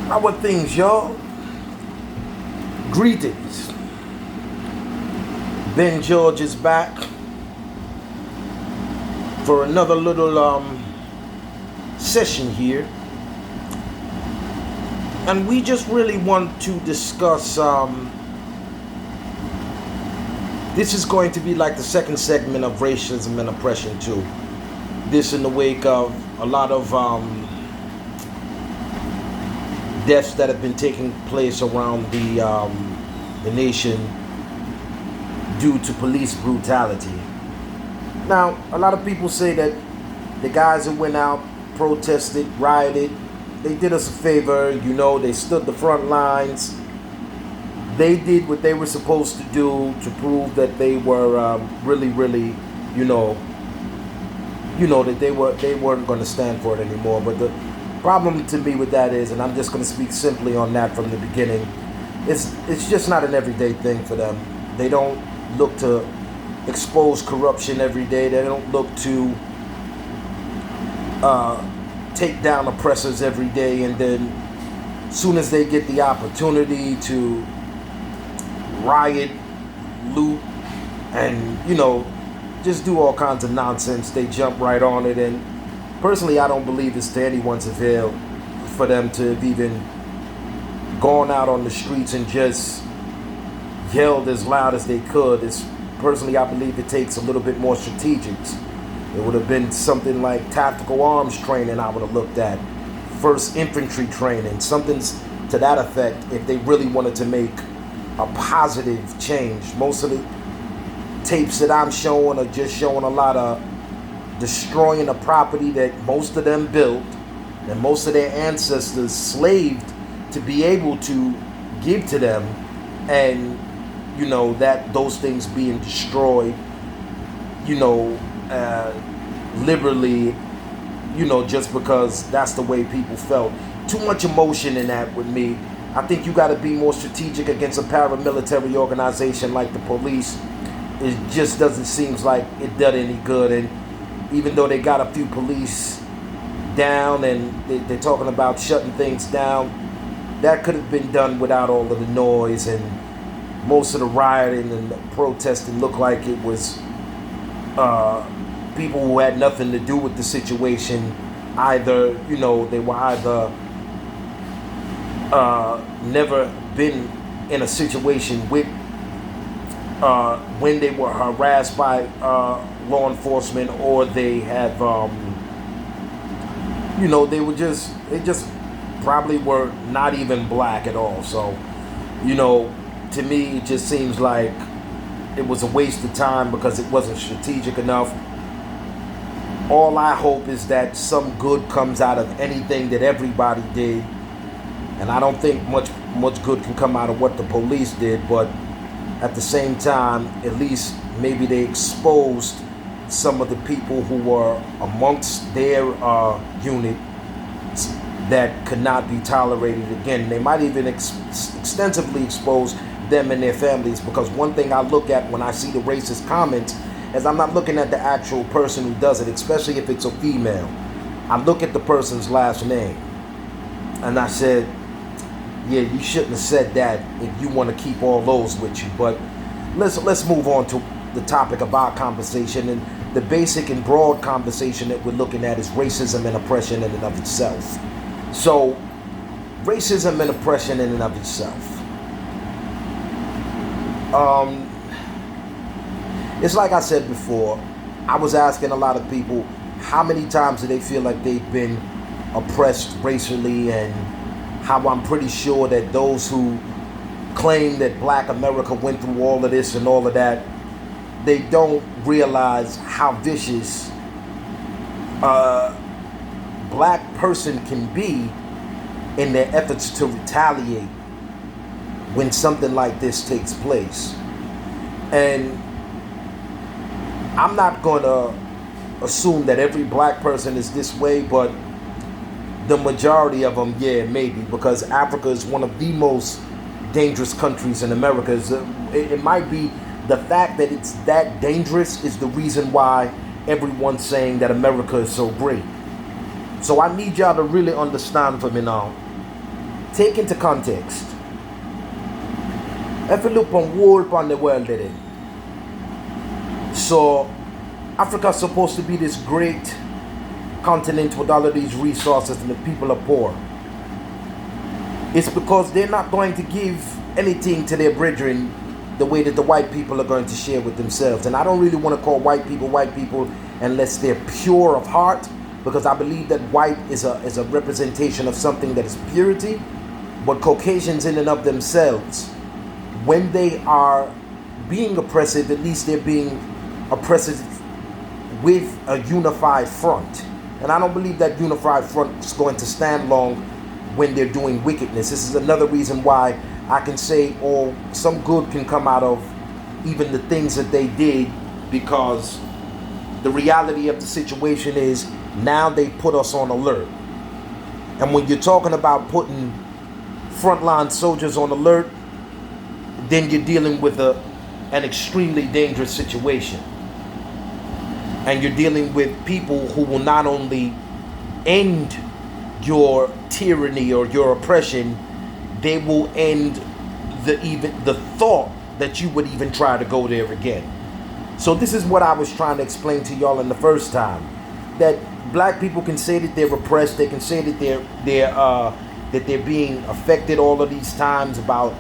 How are things, y'all? Greetings. Ben George is back for another little session here. And we just really want to discuss, this is going to be like the second segment of racism and oppression too. This in the wake of a lot of deaths that have been taking place around the nation due to police brutality. Now, a lot of people say that the guys who went out, protested, rioted, they did us a favor, they stood the front lines. They did what they were supposed to do to prove that they were really, that they weren't going to stand for it anymore. But the problem to me with that is, and I'm just going to speak simply on that from the beginning, it's just not an everyday thing for them. They don't look to expose corruption every day. They don't look to take down oppressors every day, and then as soon as they get the opportunity to riot, loot, and just do all kinds of nonsense, they jump right on it. And personally, I don't believe it's to anyone's avail for them to have even gone out on the streets and just yelled as loud as they could. Personally, I believe it takes a little bit more strategics. It would have been something like tactical arms training I would have looked at, first infantry training, something to that effect if they really wanted to make a positive change. Most of the tapes that I'm showing are just showing a lot of destroying the property that most of them built and most of their ancestors slaved to be able to give to them, and that those things being destroyed liberally, just because that's the way people felt. Too much emotion in that with me. I think you got to be more strategic against a paramilitary organization like the police. It just doesn't seem like it did any good. And even though they got a few police down and they're talking about shutting things down, that could have been done without all of the noise, and most of the rioting and the protesting looked like it was people who had nothing to do with the situation. Either, they were either never been in a situation with when they were harassed by law enforcement, or they have they just probably were not even black at all. So to me it just seems like it was a waste of time because it wasn't strategic enough. All I hope is that some good comes out of anything that everybody did, and I don't think much good can come out of what the police did. But at the same time, at least maybe they exposed some of the people who were amongst their unit that could not be tolerated again. They might even extensively expose them and their families, because one thing I look at when I see the racist comments is I'm not looking at the actual person who does it, especially if it's a female. I look at the person's last name, and I said, yeah, you shouldn't have said that if you want to keep all those with you. But let's move on to the topic of our conversation. And the basic and broad conversation that we're looking at is racism and oppression in and of itself. So, racism and oppression in and of itself. It's like I said before, I was asking a lot of people how many times do they feel like they've been oppressed racially, and how I'm pretty sure that those who claim that Black America went through all of this and all of that, they don't realize how vicious a black person can be in their efforts to retaliate when something like this takes place. And I'm not going to assume that every black person is this way, but the majority of them, yeah, maybe, because Africa is one of the most dangerous countries in America. It might be the fact that it's that dangerous is the reason why everyone's saying that America is so great. So I need y'all to really understand for me now. take into context. If you look on whole upon the world today, so Africa's supposed to be this great continent with all of these resources and the people are poor. It's because they're not going to give anything to their brethren the way that the white people are going to share with themselves. And I don't really want to call white people unless they're pure of heart, because I believe that white is a representation of something that is purity. But Caucasians in and of themselves, when they are being oppressive, at least they're being oppressive with a unified front. And I don't believe that unified front is going to stand long when they're doing wickedness. This is another reason why I can say, oh, some good can come out of even the things that they did, because the reality of the situation is now they put us on alert. And when you're talking about putting frontline soldiers on alert, then you're dealing with an extremely dangerous situation. And you're dealing with people who will not only end your tyranny or your oppression, they will end the thought that you would even try to go there again. So this is what I was trying to explain to y'all in the first time, that black people can say that they're oppressed, they can say that they're being affected all of these times about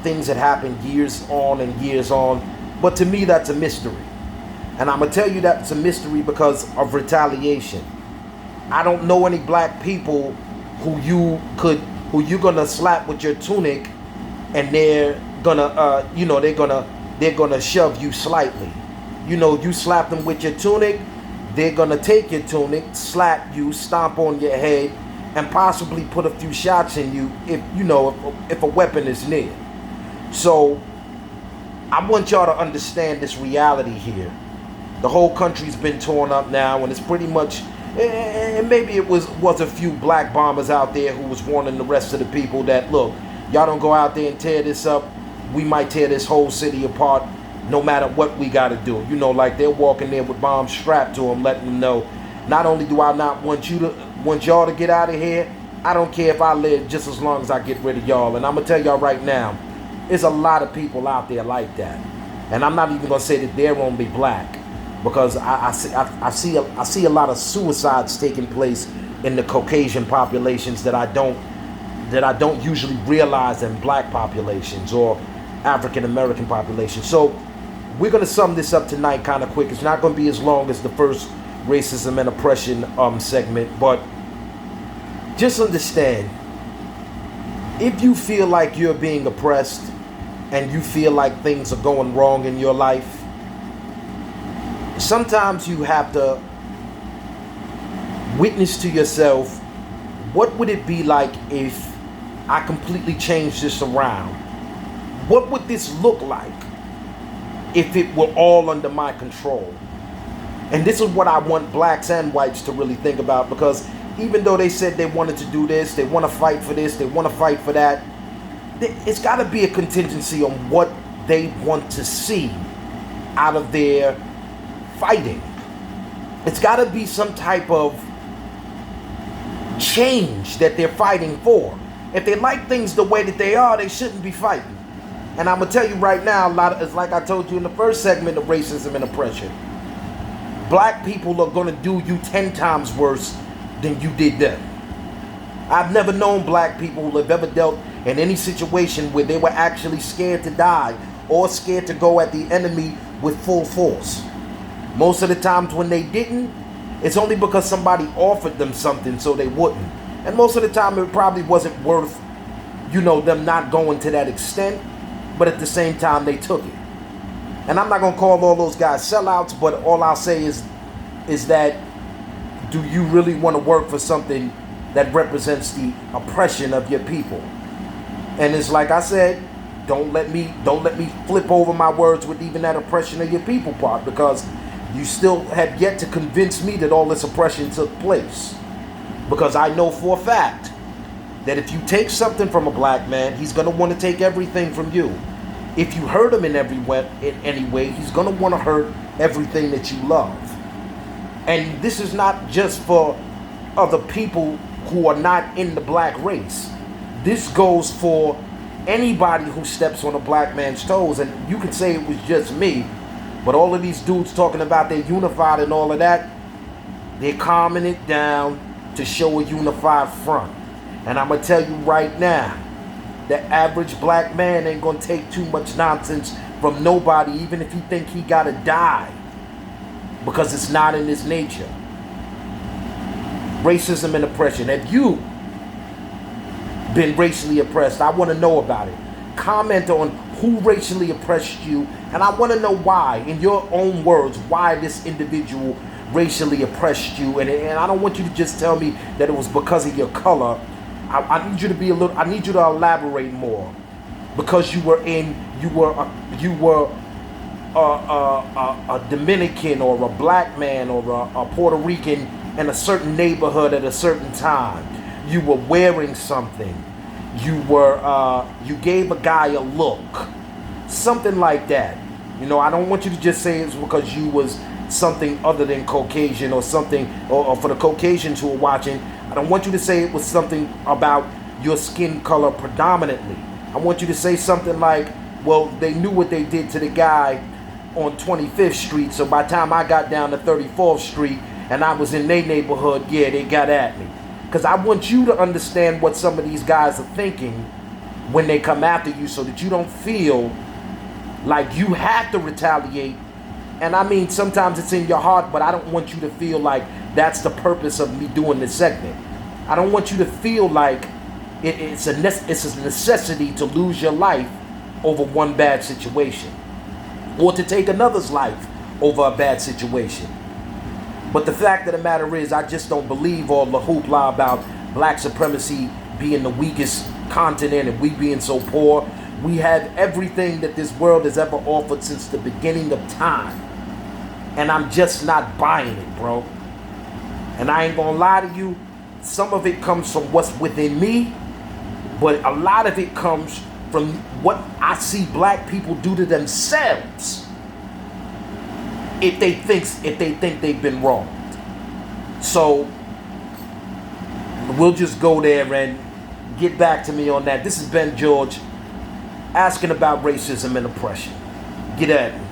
things that happened years on, but to me that's a mystery. And I'm gonna tell you that it's a mystery because of retaliation. I don't know any black people who you're gonna slap with your tunic and they're gonna they're gonna shove you slightly. You slap them with your tunic, they're gonna take your tunic, slap you, stomp on your head, and possibly put a few shots in you if a weapon is near. So I want y'all to understand this reality here. The whole country's been torn up now, and it's pretty much, and maybe it was a few black bombers out there who was warning the rest of the people that, look, y'all don't go out there and tear this up, we might tear this whole city apart no matter what we got to do. Like they're walking there with bombs strapped to them, letting them know, not only do I not want y'all to get out of here, I don't care if I live just as long as I get rid of y'all. And I'm gonna tell y'all right now, there's a lot of people out there like that. And I'm not even gonna say that they're only black, because I see a lot of suicides taking place in the Caucasian populations that I don't usually realize in black populations or African American populations. So we're gonna sum this up tonight kind of quick. It's not gonna be as long as the first racism and oppression segment, but just understand, if you feel like you're being oppressed and you feel like things are going wrong in your life, sometimes you have to witness to yourself, what would it be like if I completely changed this around? What would this look like if it were all under my control? And this is what I want blacks and whites to really think about, because even though they said they wanted to do this, they want to fight for this, they want to fight for that, it's got to be a contingency on what they want to see out of their fighting. It's got to be some type of change that they're fighting for. If they like things the way that they are, they shouldn't be fighting. And I'm going to tell you right now, it's like I told you in the first segment of racism and oppression. Black people are going to do you 10 times worse than you did them. I've never known black people who have ever dealt in any situation where they were actually scared to die or scared to go at the enemy with full force. Most of the times when they didn't, it's only because somebody offered them something so they wouldn't. And most of the time it probably wasn't worth, them not going to that extent, but at the same time they took it. And I'm not going to call all those guys sellouts, but all I'll say is that, do you really want to work for something that represents the oppression of your people? And it's like I said, don't let me flip over my words with even that oppression of your people part, because you still have yet to convince me that all this oppression took place. Because I know for a fact that if you take something from a black man, he's going to want to take everything from you. If you hurt him in any way, he's going to want to hurt everything that you love. And this is not just for other people who are not in the black race. this goes for anybody who steps on a black man's toes. And you can say it was just me, but all of these dudes talking about they're unified and all of that, they're calming it down to show a unified front. And I'm going to tell you right now, the average black man ain't going to take too much nonsense from nobody, even if he think he got to die, because it's not in his nature. Racism and oppression. Have you been racially oppressed? I want to know about it. Comment on who racially oppressed you, and I want to know why, in your own words, why this individual racially oppressed you. And I don't want you to just tell me that it was because of your color. I need you to be I need you to elaborate more, because you were a Dominican or a black man or a Puerto Rican in a certain neighborhood at a certain time. You were wearing something. You gave a guy a look, something like that. I don't want you to just say it's because you was something other than Caucasian or something, or for the Caucasians who are watching, I don't want you to say it was something about your skin color predominantly. I want you to say something like, well, they knew what they did to the guy on 25th Street, so by the time I got down to 34th Street and I was in their neighborhood, yeah, they got at me. Because I want you to understand what some of these guys are thinking when they come after you, so that you don't feel like you have to retaliate. And I mean, sometimes it's in your heart, but I don't want you to feel like that's the purpose of me doing this segment. I don't want you to feel like it's a necessity to lose your life over one bad situation, or to take another's life over a bad situation. But the fact of the matter is, I just don't believe all the hoopla about black supremacy being the weakest continent and we being so poor. We have everything that this world has ever offered since the beginning of time. And I'm just not buying it, bro. And I ain't gonna lie to you, some of it comes from what's within me, but a lot of it comes from what I see black people do to themselves if they think they've been wronged. So we'll just go there and get back to me on that. This is Ben George asking about racism and oppression. Get at me.